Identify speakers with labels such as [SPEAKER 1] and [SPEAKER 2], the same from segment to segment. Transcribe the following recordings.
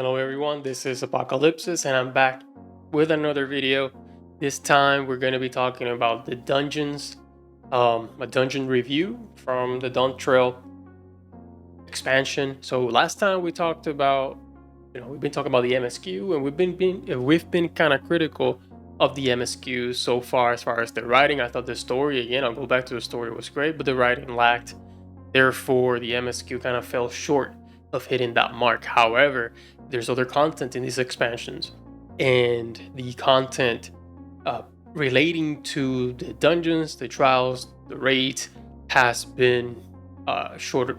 [SPEAKER 1] Hello everyone, this is Apocalypsis and I'm back with another video. This time we're going to be talking about the dungeons, a dungeon review from the Dawntrail expansion. So last time we talked about, we've been talking about the MSQ and we've been kind of critical of the MSQs so far as the writing. I thought the story, again, I'll go back to the story, was great, but the writing lacked. Therefore, the MSQ kind of fell short of hitting that mark. However, there's other content in these expansions, and the content relating to the dungeons, the trials, the raids has been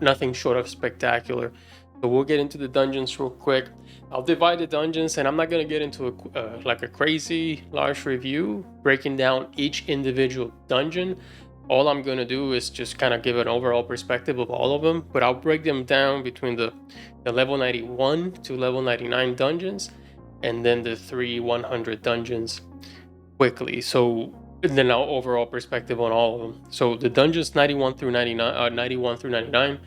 [SPEAKER 1] nothing short of spectacular. So we'll get into the dungeons real quick. I'll divide the dungeons, and I'm not going to get into a crazy large review breaking down each individual dungeon. All I'm going to do is just kind of give an overall perspective of all of them, but I'll break them down between the level 91 to level 99 dungeons, and then the 100 dungeons quickly. So then our overall perspective on all of them. So the dungeons 91 through 99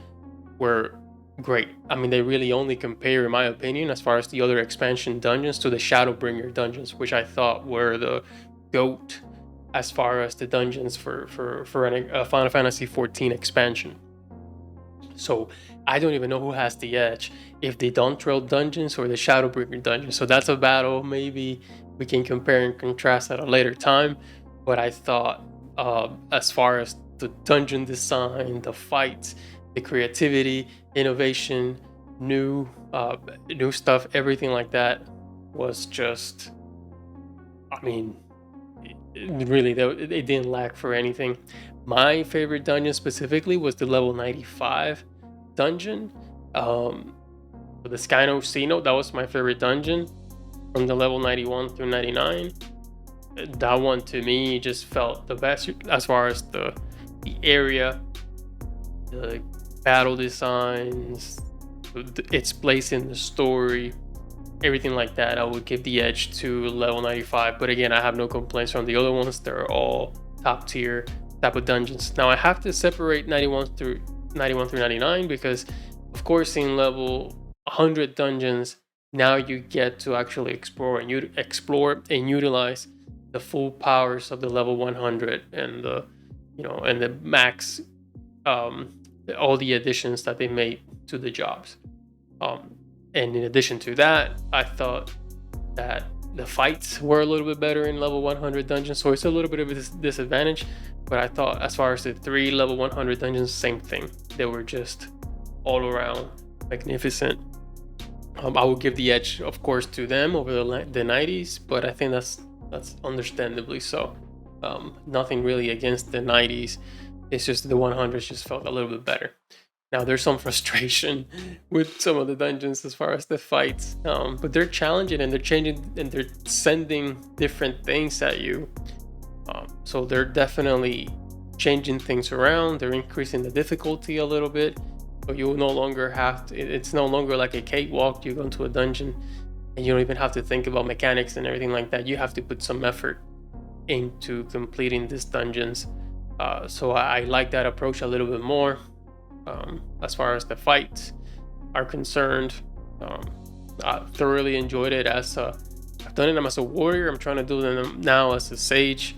[SPEAKER 1] were great. I mean, they really only compare, in my opinion, as far as the other expansion dungeons, to the Shadowbringer dungeons, which I thought were the GOAT as far as the dungeons for a Final Fantasy XIV expansion. So I don't even know who has the edge, if the Dawntrail dungeons or the Shadowbringer dungeons. So that's a battle maybe we can compare and contrast at a later time. But I thought as far as the dungeon design, the fights, the creativity, innovation, new stuff, everything like that was just, I mean, really, it didn't lack for anything. My favorite dungeon specifically was the level 95 dungeon. The Skyno Cino, that was my favorite dungeon from the level 91 through 99. That one to me just felt the best as far as the area, the battle designs, its place in the story, everything like that. I would give the edge to level 95, but again, I have no complaints from the other ones. They're all top tier type of dungeons. Now I have to separate 91 through 99 because, of course, in level 100 dungeons, now you get to actually explore and utilize the full powers of the level 100 and the max, all the additions that they made to the jobs. And in addition to that, I thought that the fights were a little bit better in level 100 dungeons, so it's a little bit of a disadvantage. But I thought as far as the 3 level 100 dungeons, same thing. They were just all around magnificent. I would give the edge, of course, to them over the 90s, but I think that's understandably so. Nothing really against the 90s. It's just the 100s just felt a little bit better. Now, there's some frustration with some of the dungeons as far as the fights, but they're challenging and they're changing and they're sending different things at you. So they're definitely changing things around. They're increasing the difficulty a little bit, but you will no longer have to, it's no longer like a cakewalk. You go into a dungeon and you don't even have to think about mechanics and everything like that. You have to put some effort into completing these dungeons. So I like that approach a little bit more. As far as the fights are concerned, I thoroughly enjoyed it. I've done it as a warrior. I'm trying to do them now as a sage,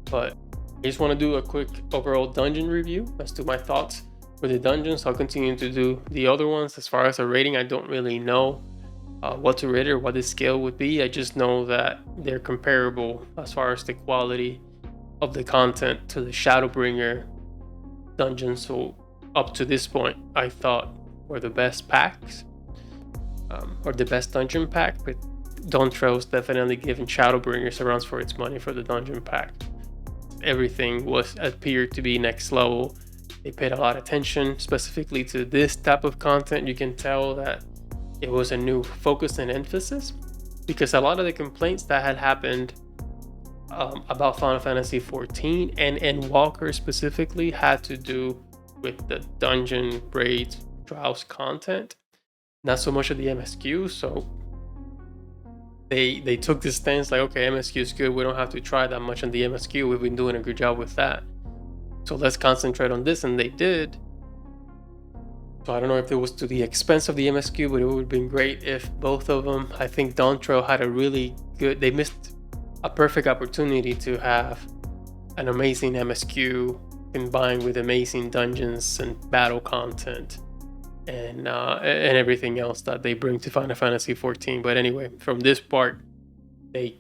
[SPEAKER 1] but I just want to do a quick overall dungeon review as to my thoughts for the dungeons. I'll continue to do the other ones. As far as a rating, I don't really know what to rate or what the scale would be. I just know that they're comparable as far as the quality of the content to the Shadowbringer dungeon. So up to this point, I thought were the best packs, or the best dungeon pack, but Dawntrail's definitely giving Shadowbringers a run for its money for the dungeon pack. Everything appeared to be next level. They paid a lot of attention specifically to this type of content. You can tell that it was a new focus and emphasis, because a lot of the complaints that had happened about Final Fantasy XIV and Endwalker specifically had to do with the dungeon raid trials content, not so much of the MSQ. So they took this stance like, okay, MSQ is good, we don't have to try that much on the MSQ, we've been doing a good job with that, so let's concentrate on this. And they did. So I don't know if it was to the expense of the MSQ, but it would have been great if both of them. I think Dawntrail had a really good, they missed a perfect opportunity to have an amazing MSQ combined with amazing dungeons and battle content and everything else that they bring to Final Fantasy XIV. But anyway, from this part, they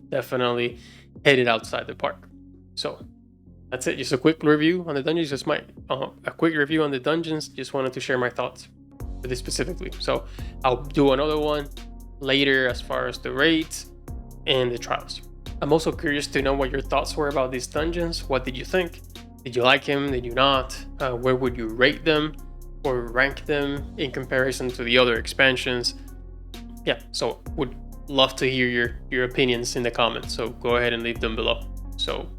[SPEAKER 1] definitely headed outside the park. So that's it. Just a quick review on the dungeons. Just a quick review on the dungeons. Just wanted to share my thoughts for this specifically. So I'll do another one later as far as the raids and the trials. I'm also curious to know what your thoughts were about these dungeons. What did you think? Did you like them? Did you not? Where would you rate them or rank them in comparison to the other expansions? Yeah, so would love to hear your opinions in the comments. So go ahead and leave them below. So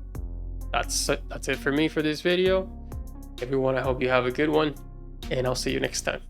[SPEAKER 1] that's it for me for this video. Everyone, I hope you have a good one, and I'll see you next time.